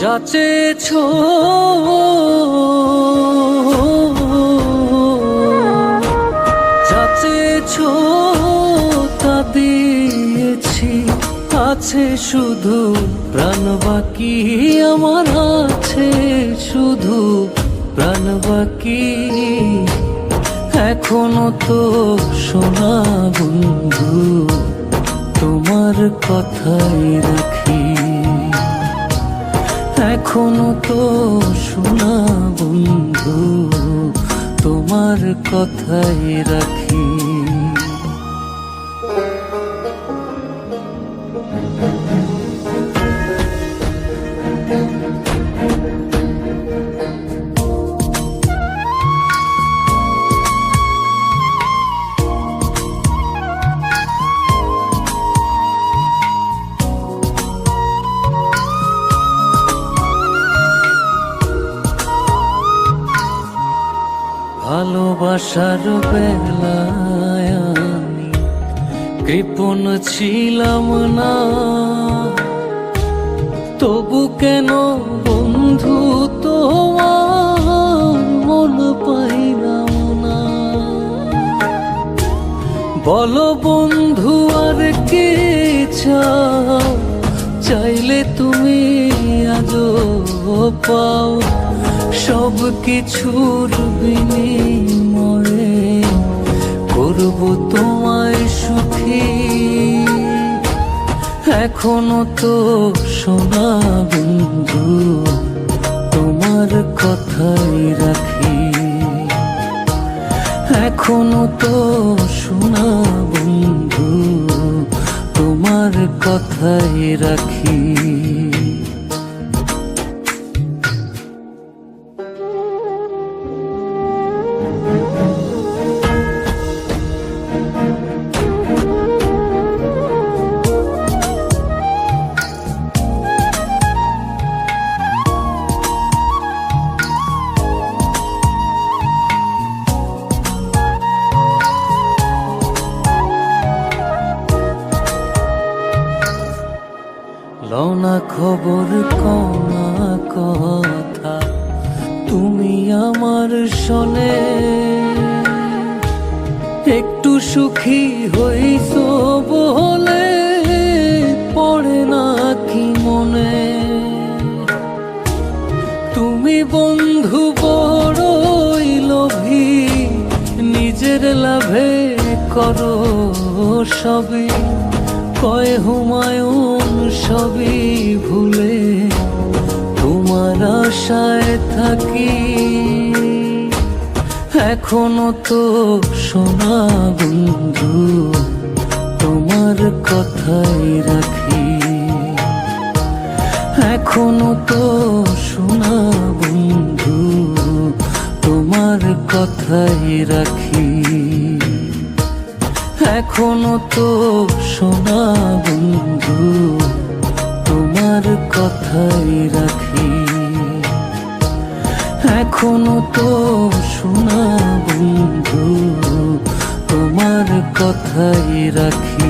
যাচেছো যাচেছো তা দিয়েছি, আছে শুধু প্রাণ বাকি, আমার আছে শুধু প্রাণ বাকি। এখনো তো শোনা বন্ধু তোমার কথাই রাখি, এখনো তো শোনা বন্ধু তোমার কথাই রাখি। ভালোবাসার বেলায় আমি কৃপণ ছিলাম না, তবু কেন বন্ধু তোমার মন পাইলাম না। বলো বন্ধু আর কে চাও, চাইলে তুমি আজও পাও, সব কিছুর বিনিময়ে করব তোমায় সুখী। এখনো তো শোনা বন্ধু তোমার কথাই রাখি, এখনো তো শোনা বন্ধু তোমার কথাই রাখি। লওনা খবর কনা কথা তুমি আমার শোনে, একটু সুখী হইছো বলে পড়ে না কি মনে। তুমি বন্ধু বড়ই লোভী, নিজের লাভে করো সবই, কয় হুমায়ুন সবই ভুলে তোমার আশায় থাকি। এখনো তো শোনা বন্ধু তোমার কথাই রাখি, এখনো তো শোনা বন্ধু তোমার কথাই রাখি, এখনো তো শোনা বন্ধু তোমার কথাই রাখি, এখনো তো শোনা বন্ধু তোমার কথাই রাখি।